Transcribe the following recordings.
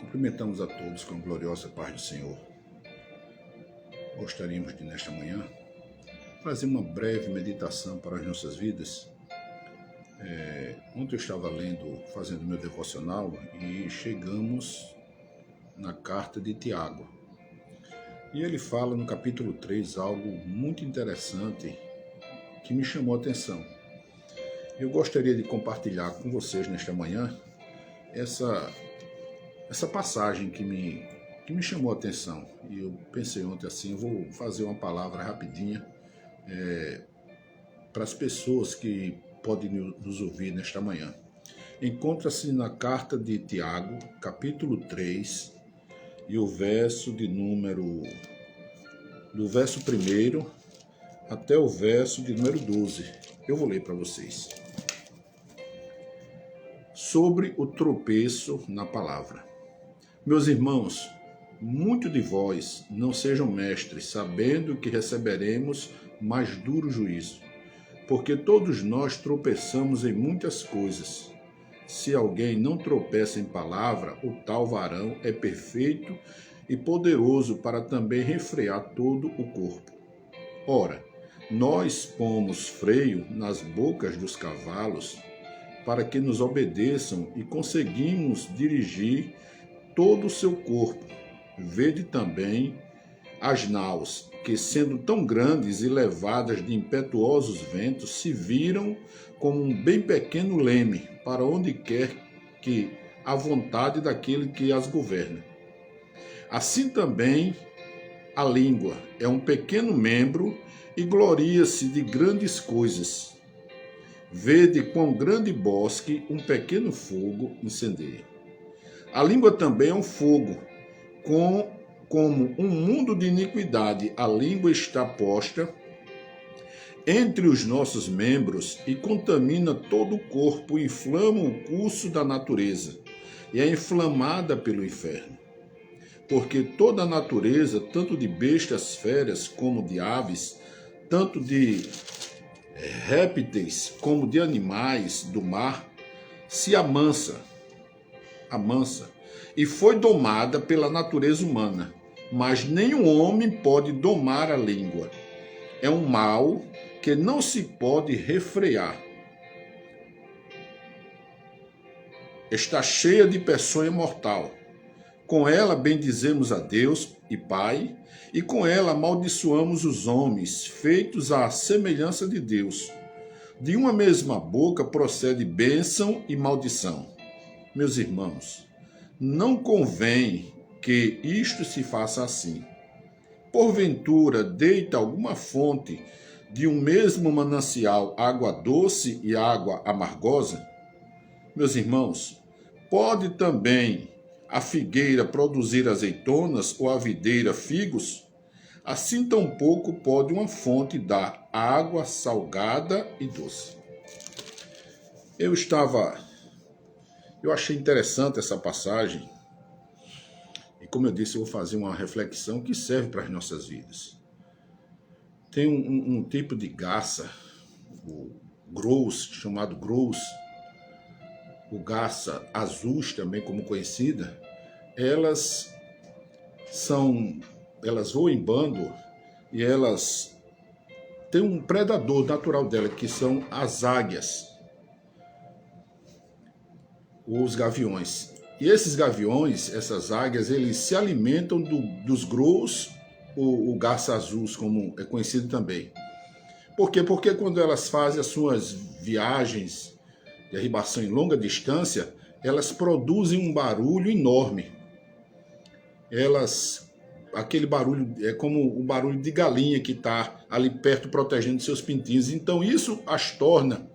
Cumprimentamos a todos com a gloriosa paz do Senhor. Gostaríamos de, nesta manhã, fazer uma breve meditação para as nossas vidas. Ontem eu estava fazendo meu devocional e chegamos na carta de Tiago. E ele fala no capítulo 3 algo muito interessante que me chamou a atenção. Eu gostaria de compartilhar com vocês nesta manhã essa passagem que me chamou a atenção. E eu pensei ontem assim, eu vou fazer uma palavra rapidinha para as pessoas que podem nos ouvir nesta manhã. Encontra-se na carta de Tiago, capítulo 3, e o verso do verso 1 até o verso de número 12. Eu vou ler para vocês. Sobre o tropeço na palavra. Meus irmãos, muito de vós não sejam mestres, sabendo que receberemos mais duro juízo. Porque todos nós tropeçamos em muitas coisas. Se alguém não tropeça em palavra, o tal varão é perfeito e poderoso para também refrear todo o corpo. Ora, nós pomos freio nas bocas dos cavalos para que nos obedeçam e conseguimos dirigir todo o seu corpo. Vede também as naus, que sendo tão grandes e levadas de impetuosos ventos, se viram como um bem pequeno leme para onde quer que a vontade daquele que as governa. Assim também a língua é um pequeno membro e gloria-se de grandes coisas. Vede quão grande bosque um pequeno fogo incendeia. A língua também é um fogo, como um mundo de iniquidade. A língua está posta entre os nossos membros e contamina todo o corpo, inflama o curso da natureza e é inflamada pelo inferno. Porque toda a natureza, tanto de bestas feras como de aves, tanto de répteis como de animais do mar, se amansa e foi domada pela natureza humana. Mas nenhum homem pode domar a língua. É um mal que não se pode refrear. Está cheia de peçonha mortal. Com ela bendizemos a Deus e Pai, e com ela amaldiçoamos os homens, feitos à semelhança de Deus. De uma mesma boca procede bênção e maldição. Meus irmãos, não convém que isto se faça assim. Porventura, deita alguma fonte de um mesmo manancial água doce e água amargosa? Meus irmãos, pode também a figueira produzir azeitonas ou a videira figos? Assim tampouco pode uma fonte dar água salgada e doce. Eu achei interessante essa passagem. E como eu disse, eu vou fazer uma reflexão que serve para as nossas vidas. Tem um tipo de garça, o grouse, chamado grouse, o garça azuis também como conhecida, elas voam em bando e elas têm um predador natural dela, que são as águias, os gaviões. E esses gaviões, essas águias, eles se alimentam dos grous, o garça azuis, como é conhecido também. Por quê? Porque quando elas fazem as suas viagens de arribação em longa distância, elas produzem um barulho enorme. Aquele barulho é como o barulho de galinha que está ali perto protegendo seus pintinhos. Então isso as torna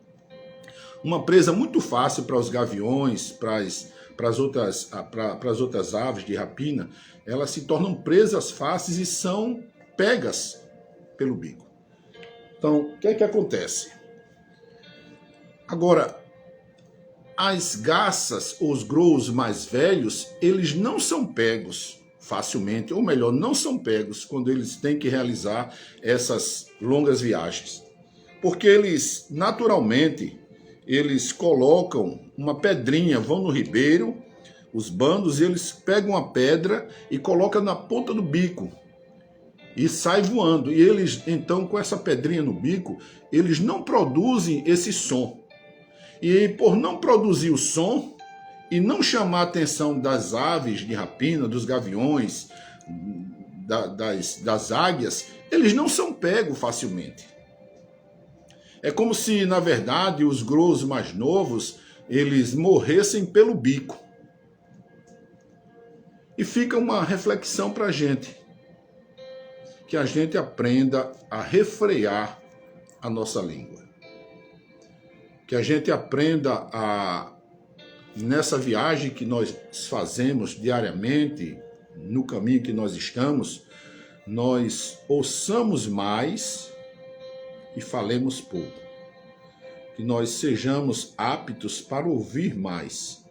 uma presa muito fácil para os gaviões, para as outras aves de rapina. Elas se tornam presas fáceis e são pegas pelo bico. Então, o que é que acontece? Agora, as garças, os grous mais velhos, eles não são pegos facilmente, ou melhor, não são pegos quando eles têm que realizar essas longas viagens. Porque eles, naturalmente, eles colocam uma pedrinha, vão no ribeiro, os bandos, e eles pegam a pedra e colocam na ponta do bico e sai voando. E eles, então, com essa pedrinha no bico, eles não produzem esse som. E por não produzir o som e não chamar a atenção das aves de rapina, dos gaviões, das águias, eles não são pegos facilmente. É como se, na verdade, os grôos mais novos, eles morressem pelo bico. E fica uma reflexão para a gente. Que a gente aprenda a refrear a nossa língua. Que a gente aprenda nessa viagem que nós fazemos diariamente, no caminho que nós estamos, nós ouçamos mais e falemos pouco. Que nós sejamos aptos para ouvir mais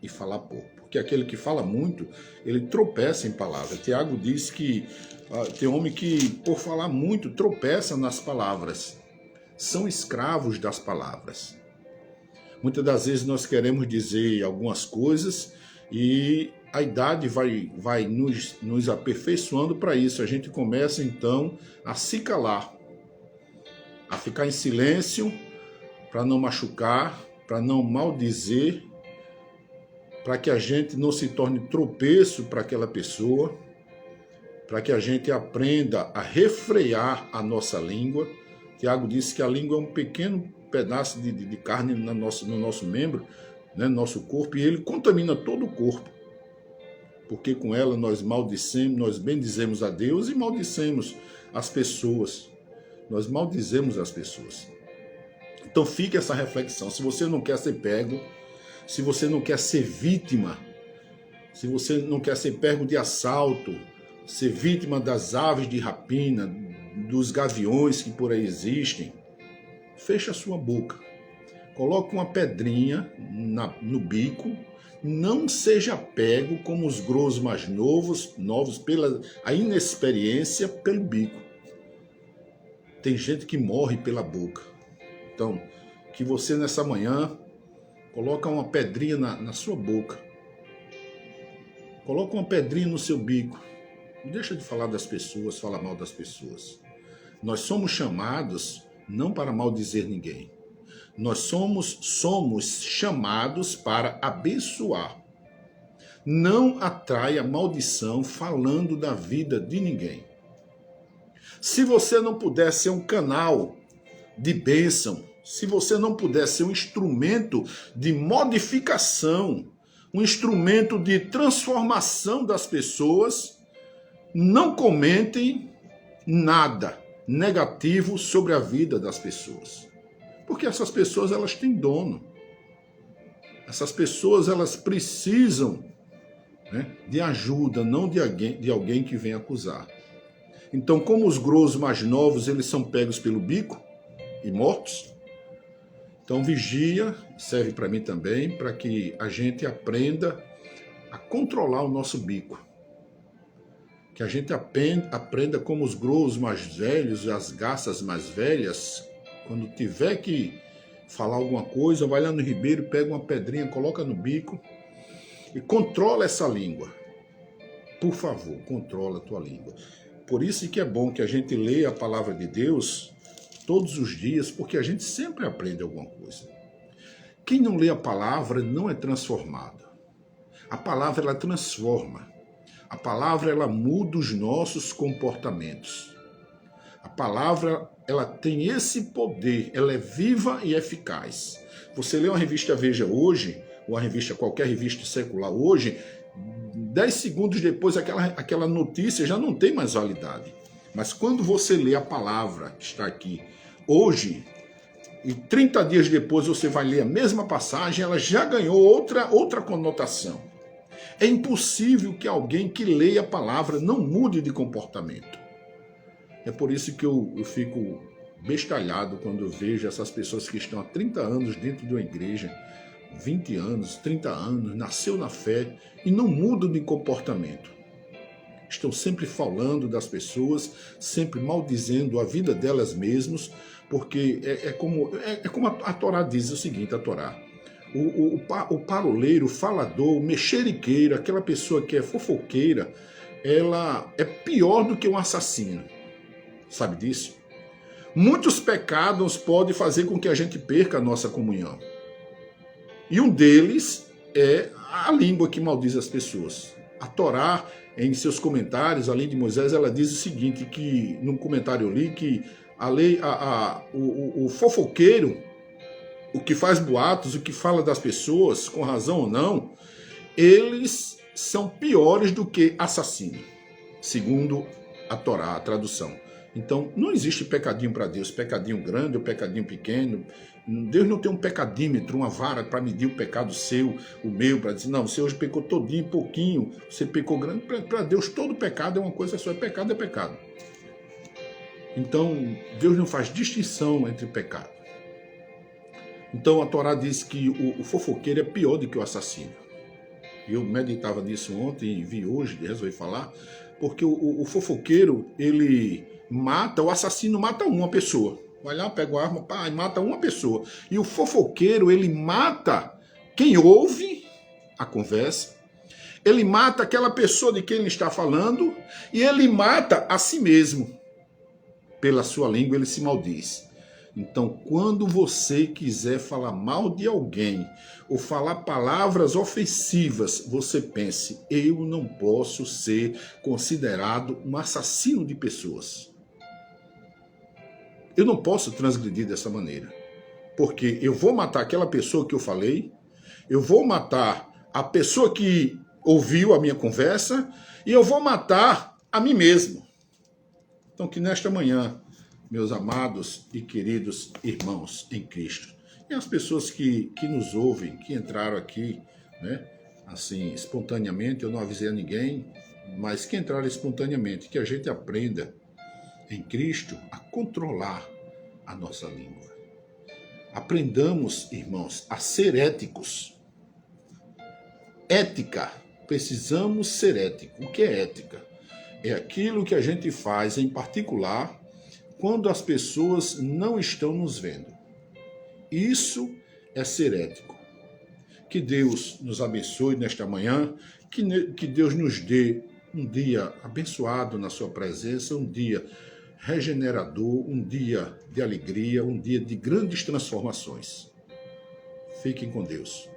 e falar pouco. Porque aquele que fala muito, ele tropeça em palavras. Tiago diz que tem homem que, por falar muito, tropeça nas palavras. São escravos das palavras. Muitas das vezes nós queremos dizer algumas coisas e a idade vai nos aperfeiçoando para isso. A gente começa, então, a se calar, a ficar em silêncio, para não machucar, para não maldizer, para que a gente não se torne tropeço para aquela pessoa, para que a gente aprenda a refrear a nossa língua. Tiago disse que a língua é um pequeno pedaço de carne no nosso membro, né, no nosso corpo, e ele contamina todo o corpo. Porque com ela nós maldicemos, nós bendizemos a Deus e maldicemos as pessoas. Nós maldizemos as pessoas. Então fique essa reflexão. Se você não quer ser pego, se você não quer ser vítima, se você não quer ser pego de assalto, ser vítima das aves de rapina, dos gaviões que por aí existem, feche a sua boca. Coloque uma pedrinha no bico. Não seja pego como os grôos mais novos pela a inexperiência pelo bico. Tem gente que morre pela boca. Então, que você nessa manhã coloca uma pedrinha na sua boca. Coloca uma pedrinha no seu bico. Não deixa de falar das pessoas, falar mal das pessoas. Nós somos chamados não para maldizer ninguém. Nós somos chamados para abençoar. Não atraia maldição falando da vida de ninguém. Se você não puder ser um canal de bênção, se você não puder ser um instrumento de modificação, um instrumento de transformação das pessoas, não comentem nada negativo sobre a vida das pessoas. Porque essas pessoas, elas têm dono. Essas pessoas, elas precisam, né, de ajuda, não de alguém que venha acusar. Então, como os grôos mais novos, eles são pegos pelo bico e mortos, então vigia, serve para mim também, para que a gente aprenda a controlar o nosso bico. Que a gente aprenda como os grôos mais velhos e as garças mais velhas, quando tiver que falar alguma coisa, vai lá no ribeiro, pega uma pedrinha, coloca no bico e controla essa língua. Por favor, controla a tua língua. Por isso que é bom que a gente leia a palavra de Deus todos os dias, porque a gente sempre aprende alguma coisa. Quem não lê a palavra não é transformado. A palavra, ela transforma. A palavra, ela muda os nossos comportamentos. A palavra, ela tem esse poder, ela é viva e eficaz. Você lê uma revista Veja hoje, ou uma revista, qualquer revista secular hoje, 10 segundos depois aquela notícia já não tem mais validade. Mas quando você lê a palavra que está aqui hoje, e 30 dias depois você vai ler a mesma passagem, ela já ganhou outra conotação. É impossível que alguém que leia a palavra não mude de comportamento. É por isso que eu fico bestalhado quando eu vejo essas pessoas que estão há 30 anos dentro de uma igreja, 20 anos, 30 anos, nasceu na fé e não mudam de comportamento. Estão sempre falando das pessoas, sempre maldizendo a vida delas mesmas, porque é como a Torá diz o seguinte, a Torá: O paroleiro, o falador, o mexeriqueiro, aquela pessoa que é fofoqueira, ela é pior do que um assassino. Sabe disso? Muitos pecados podem fazer com que a gente perca a nossa comunhão. E um deles é a língua que maldiz as pessoas. A Torá, em seus comentários, a lei de Moisés, ela diz o seguinte, que num comentário eu li, que o fofoqueiro, o que faz boatos, o que fala das pessoas, com razão ou não, eles são piores do que assassino, segundo a Torá, a tradução. Então, não existe pecadinho para Deus, pecadinho grande ou pecadinho pequeno. Deus não tem um pecadímetro, uma vara para medir o pecado seu, o meu, para dizer, não, você hoje pecou todinho, pouquinho, você pecou grande. Para Deus, todo pecado é uma coisa só, é pecado, é pecado. Então, Deus não faz distinção entre pecado. Então, a Torá diz que o fofoqueiro é pior do que o assassino. Eu meditava nisso ontem e vi hoje, resolvi falar, porque o fofoqueiro, ele mata, o assassino mata uma pessoa. Vai lá, pega a arma, pá, e mata uma pessoa. E o fofoqueiro, ele mata quem ouve a conversa, ele mata aquela pessoa de quem ele está falando, e ele mata a si mesmo. Pela sua língua, ele se maldiz. Então, quando você quiser falar mal de alguém ou falar palavras ofensivas, você pense, eu não posso ser considerado um assassino de pessoas. Eu não posso transgredir dessa maneira, porque eu vou matar aquela pessoa que eu falei, eu vou matar a pessoa que ouviu a minha conversa e eu vou matar a mim mesmo. Então, que nesta manhã, meus amados e queridos irmãos em Cristo, e as pessoas que nos ouvem, que entraram aqui, né, assim, espontaneamente, eu não avisei a ninguém, mas que entraram espontaneamente, que a gente aprenda em Cristo a controlar a nossa língua. Aprendamos, irmãos, a ser éticos. Ética, precisamos ser éticos. O que é ética? É aquilo que a gente faz em particular quando as pessoas não estão nos vendo. Isso é ser ético. Que Deus nos abençoe nesta manhã, que Deus nos dê um dia abençoado na sua presença, um dia regenerador, um dia de alegria, um dia de grandes transformações. Fiquem com Deus.